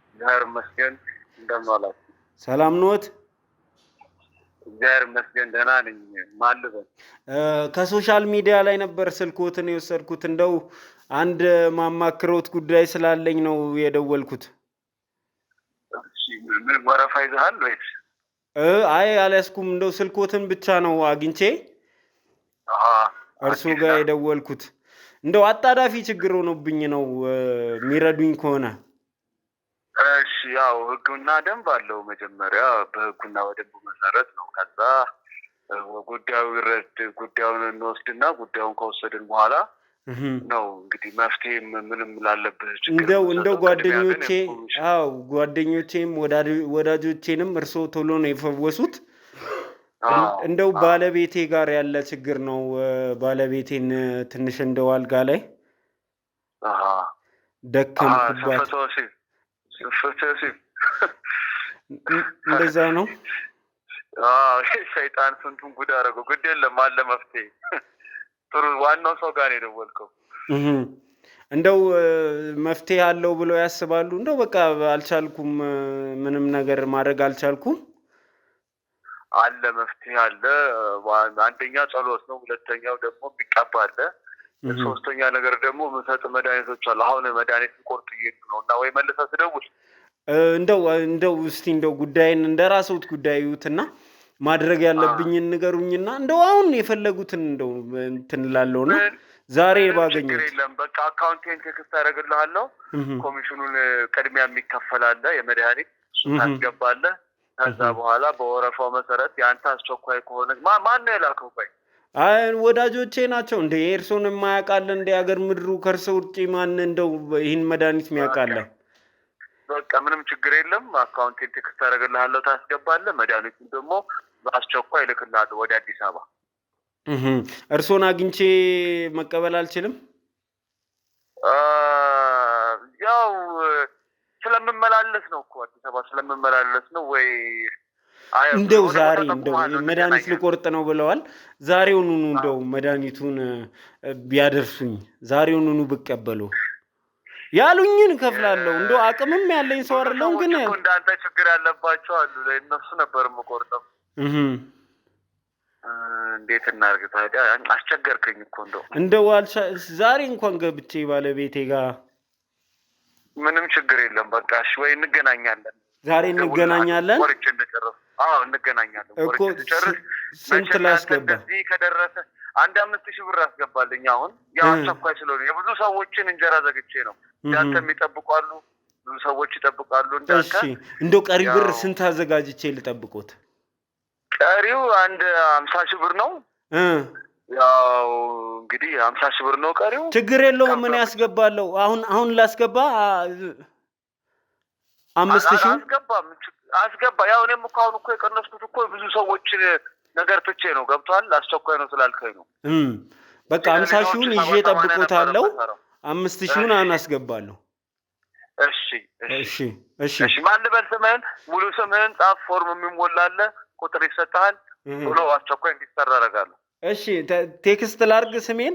እግዚአብሔር ይመስገን። እንደምን ዋላችሁ? ሰላም ኖት? እግዚአብሔር ይመስገን ደህና ነኝ። ማን ልበል? ከሶሻል ሚዲያ ላይ ነበር ስልክዎትን የወሰድኩት። እንደው አንድ ማማክሮት ጉዳይ ስላለኝ ነው የደወልኩት። ምን ወረፋ ይዘሃል ወይስ? አይ አልያዝኩም። እንደው ስልክዎትን ብቻ ነው አግኝቼ እርሱ ጋር የደወልኩት። እንደው አጣዳፊ ችግር ሆኖብኝ ነው የሚረዱኝ ከሆነ። እሺ፣ ያው ህግና ደንብ አለው። መጀመሪያ በህጉና በደንቡ መሰረት ነው። ከዛ ጉዳዩን እንወስድና ጉዳዩን ከወሰድን በኋላ ነው እንግዲህ መፍትሄ ምንም ላለብህ ችግር እንደው ጓደኞቼም ወዳጆቼንም እርስዎ ቶሎ ነው የፈወሱት። እንደው ባለቤቴ ጋር ያለ ችግር ነው። ባለቤቴን ትንሽ እንደው አልጋ ላይ ደከምኩባት። እንደዛ ነው። ሰይጣን ስንቱን ጉድ አደረገው። ግድ የለም አለ መፍትሄ። ጥሩ፣ ዋናው ሰው ጋር ነው የደወልከው። እንደው መፍትሄ አለው ብለው ያስባሉ? እንደው በቃ አልቻልኩም፣ ምንም ነገር ማድረግ አልቻልኩም። አለ መፍትሄ አለ። አንደኛ ጸሎት ነው። ሁለተኛው ደግሞ የሚቀባ አለ። ሶስተኛ ነገር ደግሞ የምሰጥ መድኃኒቶች አሉ። አሁን መድኃኒት ቆርጥ እየሄድኩ ነው እና ወይ መልሰህ ትደውል። እንደው እስቲ እንደው ጉዳይን እንደራስዎት ጉዳይ ይዩትና ማድረግ ያለብኝን ንገሩኝና እንደው አሁን የፈለጉትን እንደው እንትን እላለሁና ዛሬ ባገኘሁት የለም። በቃ አካውንቴን ቴክስት አደርግልሃለሁ። ኮሚሽኑን ቅድሚያ የሚከፈል አለ የመድኃኒት፣ እሱን ታስገባለህ። ከዛ በኋላ በወረፋው መሰረት የአንተ አስቸኳይ ከሆነ ማን ነው የላከው? ቆይ ወዳጆቼ ናቸው እንደ ኤርሶን የማያውቃለ እንደ ሀገር ምድሩ ከእርሶ ውጭ ማን እንደው ይህን መድኃኒት የሚያውቃለ? በቃ ምንም ችግር የለም። አካውንቴን ቴክስት አደርግልሃለሁ፣ ታስገባለህ። መድኃኒቱን ደግሞ በአስቸኳይ እልክልሃለሁ ወደ አዲስ አበባ። እርሶን አግኝቼ መቀበል አልችልም? ያው ስለምመላለስ ነው እኮ አዲስ አበባ ስለምመላለስ ነው። ወይ እንደው ዛሬ እንደው መድኃኒት ልቆርጥ ነው ብለዋል። ዛሬውኑ እንደው መድኃኒቱን ቢያደርሱኝ ዛሬውኑ ብቀበለው ያሉኝን እከፍላለሁ። እንደው አቅምም ያለኝ ሰው አይደለም። ግን እንዳንተ ችግር ያለባቸው አሉ። ለእነሱ ነበር የምቆርጠው። እንዴት እናድርግ ታዲያ? አስቸገርከኝ እኮ እንደው ዛሬ እንኳን ገብቼ ባለቤቴ ጋር ምንም ችግር የለም። በቃ እሺ፣ ወይ እንገናኛለን። ዛሬ እንገናኛለን። ወርጭ እንደጨረስ እንገናኛለን። እኮ ስንት ላስገባ? እዚህ ከደረሰ 5,000 ብር አስገባልኝ። አሁን ያው አስቸኳይ ስለሆነ የብዙ ሰዎችን እንጀራ ዘግቼ ነው። እንዳንተ የሚጠብቋሉ፣ ብዙ ሰዎች ይጠብቃሉ እንዳንተ። እሺ፣ እንደው ቀሪ ብር ስንት አዘጋጅቼ ልጠብቆት? ቀሪው 50,000 ብር ነው። ያው እንግዲህ 50,000 ብር ነው ቀሪው። ችግር የለውም። ምን ያስገባለሁ? አሁን ላስገባ 5,000 አስገባ። ያው እኔም እኮ አሁን እኮ የቀነስኩት እኮ ብዙ ሰዎችን ነገር ትቼ ነው። ገብቷል? አስቸኳይ ነው ስላልከኝ ነው። በቃ 50 ሺውን ይዤ ጠብቆታለሁ። 5 ሺውን አናስገባለሁ። እሺ ማን ልበል ስምህን? ሙሉ ስምህን ጻፍ። ፎርም የሚሞላለ ቁጥር ይሰጣል። ብሎ አስቸኳይ እንዲሰራ አደርጋለሁ። እሺ ቴክስት ላርግ ስሜን?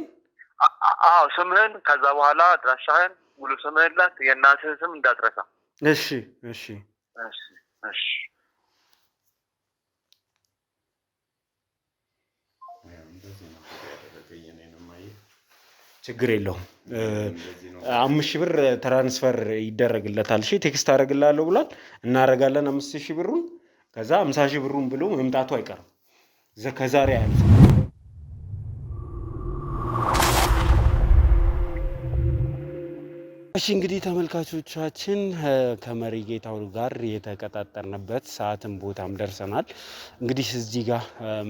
አዎ ስምህን፣ ከዛ በኋላ አድራሻህን፣ ሙሉ ስምህን ላክ። የእናትህን ስም እንዳትረሳ። እሺ ችግር የለውም። 5,000 ብር ትራንስፈር ይደረግለታል። እሺ ቴክስት አደርግልሃለሁ ብሏል። እናደርጋለን 5,000 ብሩን። ከዛ 50,000 ብሩን ብሎ መምጣቱ አይቀርም ከዛሬ አያልፍ። እሺ እንግዲህ ተመልካቾቻችን ከመሪጌታው ጋር የተቀጣጠርንበት ሰዓትም ቦታም ደርሰናል። እንግዲህ እዚህ ጋር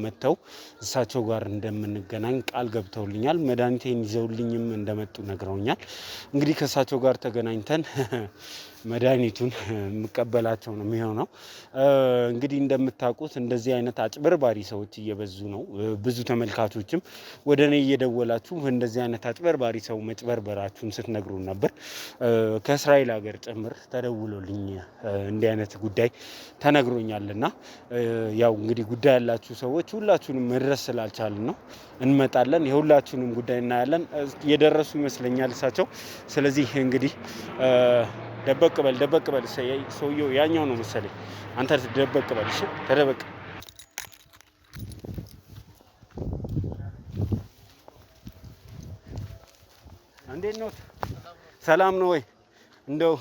መጥተው እሳቸው ጋር እንደምንገናኝ ቃል ገብተውልኛል። መድኃኒቴን ይዘውልኝም እንደመጡ ነግረውኛል። እንግዲህ ከእሳቸው ጋር ተገናኝተን መድኃኒቱን የምቀበላቸው ነው የሚሆነው። እንግዲህ እንደምታውቁት እንደዚህ አይነት አጭበርባሪ ሰዎች እየበዙ ነው። ብዙ ተመልካቾችም ወደ እኔ እየደወላችሁ እንደዚህ አይነት አጭበርባሪ ሰው መጭበርበራችሁን ስትነግሩን ነበር። ከእስራኤል ሀገር ጭምር ተደውሎልኝ እንዲህ አይነት ጉዳይ ተነግሮኛልና ያው እንግዲህ ጉዳይ ያላችሁ ሰዎች ሁላችሁንም መድረስ ስላልቻልን ነው። እንመጣለን፣ የሁላችሁንም ጉዳይ እናያለን። የደረሱ ይመስለኛል እሳቸው። ስለዚህ እንግዲህ ደበቅ በል ሰውየው ያኛው ነው መሰለኝ። አንተ ደበቅ በል እሺ፣ ተደበቅ። እንዴት ነው? ሰላም ነው ወይ? እንደው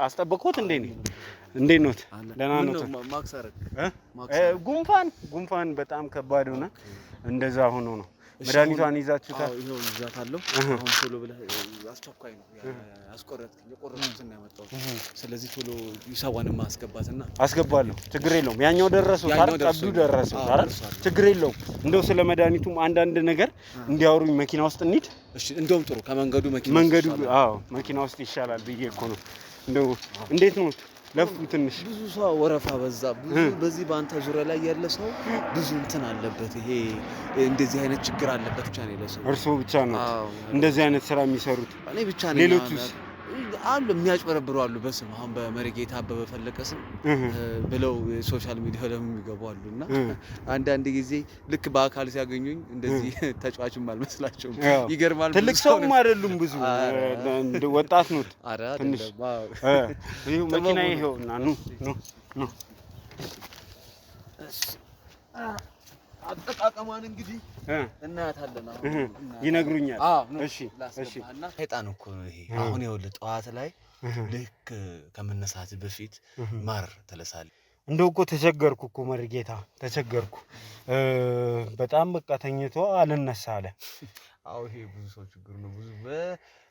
አስጠበቅኩት እንዴ? እንዴት ነው? ደህና ነው? ጉንፋን በጣም ከባድ ሆነ። እንደዛ ሆኖ ነው። መድኃኒቷን ይዛችሁታል? ይሄው ይዛታለሁ። አሁን ቶሎ ብለህ አስቸኳይ ነው የቆረጥኩትን ነው ያመጣው። ስለዚህ ቶሎ ይሳዋንም ማስገባትና አስገባለሁ። ችግር የለውም። ያኛው ደረሰው ቀብዱ ደረሰው አይደል? ችግር የለውም። እንደው ስለ መድኃኒቱም አንዳንድ ነገር እንዲያወሩኝ መኪና ውስጥ እንሂድ። እሺ፣ እንደውም ጥሩ ከመንገዱ መኪና ውስጥ ይሻላል ብዬ እኮ ነው። እንደው እንዴት ነው ለፉ? ትንሽ ብዙ ሰው ወረፋ በዛ። ብዙ በዚህ በአንተ ዙሪያ ላይ ያለ ሰው ብዙ እንትን አለበት። ይሄ እንደዚህ አይነት ችግር አለበት ብቻ ነው ለሰው። እርስዎ ብቻ ነው እንደዚህ አይነት ስራ የሚሰሩት? እኔ ብቻ ነኝ። ሌሎቹስ አሉ የሚያጭበረብሩ አሉ። በስም አሁን በመሪጌታ አበበ ፈለቀ ስም ብለው ሶሻል ሚዲያ ላይ የሚገቡ አሉና አንዳንድ ጊዜ ልክ በአካል ሲያገኙኝ እንደዚህ ተጫዋችም አልመስላቸውም። ይገርማል። ትልቅ ሰውም አይደሉም፣ ብዙ ወጣት ነው። ትንሽ ይሄው መኪና ይሄውና ኑ አጠቃቀሟን እንግዲህ እናያታለን። ይነግሩኛል። እሺ እና ሰይጣን እኮ ነው ይሄ። አሁን ይኸውልህ ጠዋት ላይ ልክ ከመነሳት በፊት ማር ተለሳለህ። እንደው እኮ ተቸገርኩ እኮ መሪጌታ ተቸገርኩ። በጣም በቃ ተኝቶ አልነሳ አለ። አዎ ይሄ ብዙ ሰው ችግር ነው። ብዙ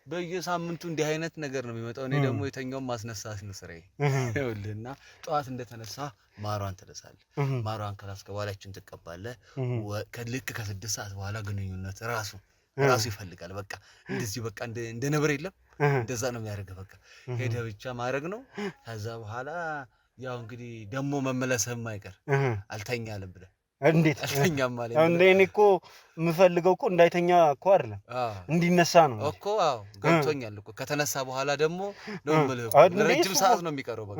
በየሳምንቱ እንዲህ አይነት ነገር ነው የሚመጣው። እኔ ደግሞ የተኛውን ማስነሳት ነው ስራዬ። ይኸውልህና ጠዋት እንደተነሳ ማሯን ትለሳለህ። ማሯን ከላስከ በኋላችን ትቀባለህ። ልክ ከ6 ሰዓት በኋላ ግንኙነት ራሱ ይፈልጋል። በቃ እንደዚህ በቃ እንደ ነብር የለም እንደዛ ነው የሚያደርገው። በቃ ሄደህ ብቻ ማድረግ ነው። ከዛ በኋላ ያው እንግዲህ ደግሞ መመለስህም አይቀር አልተኛልም ብለህ እንዴት አልተኛም ማለት ነው። እኔ እኮ የምፈልገው እኮ እንዳይተኛ እኮ አይደለም እንዲነሳ ነው እኮ። አዎ ገብቶኛል እኮ። ከተነሳ በኋላ ደግሞ ነው የምልህ ረጅም ሰዓት ነው የሚቀረው። በቃ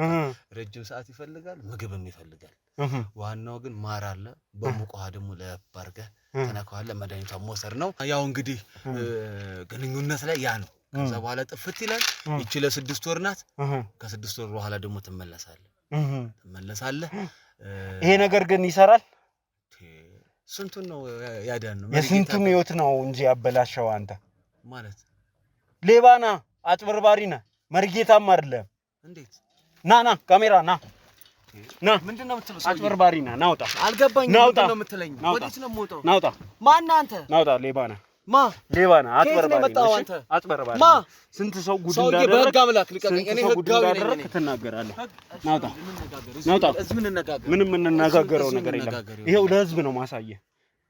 ረጅም ሰዓት ይፈልጋል፣ ምግብም ይፈልጋል። ዋናው ግን ማር አለ። በሙቅ ውሃ ደግሞ ለባርገህ ተነካዋለህ። መድኃኒቷን መውሰድ ነው። ያው እንግዲህ ግንኙነት ላይ ያ ነው። ከዛ በኋላ ጥፍት ይላል። ይቺ ለ6 ወር ናት። ከ6 ወር በኋላ ደግሞ ትመለሳለህ። ይሄ ነገር ግን ይሰራል። ስንቱን ነው ያዳን ነው? የስንቱን ህይወት ነው እንጂ ያበላሸው። አንተ ማለት ሌባና አጭበርባሪ ነህ። መሪጌታም አይደለም። እንዴት? ና ካሜራ ና ምንድነው የምትለው? አጭበርባሪ ነህ። ናውጣ። አልገባኝም። ምንድነው የምትለኝ? ወዴት ነው የምወጣው? ናውጣ። ማን አንተ? ናውጣ። ሌባና ሌባና አጭበርባሪ አጭበርባሪ ስንት ሰው ጉድ እንዳደረገ በህግ አምላክ ልቀቀኝ። እኔ ህጋዊ ነኝ። ትናገራለህ። ናውጣ። ምንም እንነጋገረው ነገር የለም። ይሄው ለህዝብ ነው ማሳየ።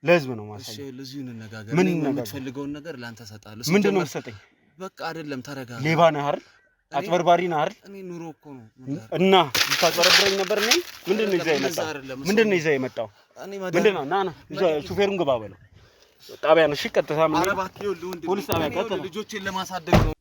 ለህዝብ ነው ማሳየ። እሺ ለዚህ እንነጋገር። ምን የምትፈልገውን ነገር ላንተ ሰጣለሁ። ምንድነው የምትሰጠኝ? በቃ አይደለም ተረጋጋ። ሌባ ነህ አይደል? አጭበርባሪ ነህ አይደል? እኔ ኑሮ እኮ ነው እና ልታጭበረብረኝ ነበር። እኔ ምንድነው ይዘህ የመጣው? ምንድነው? ና ሹፌሩን ግባ በለው። ጣቢያ ነው። እሺ ቀጥታ ምን አረባት ይኸውልህ ወንድም ፖሊስ ጣቢያ ቀጥታ ልጆችን ለማሳደግ ነው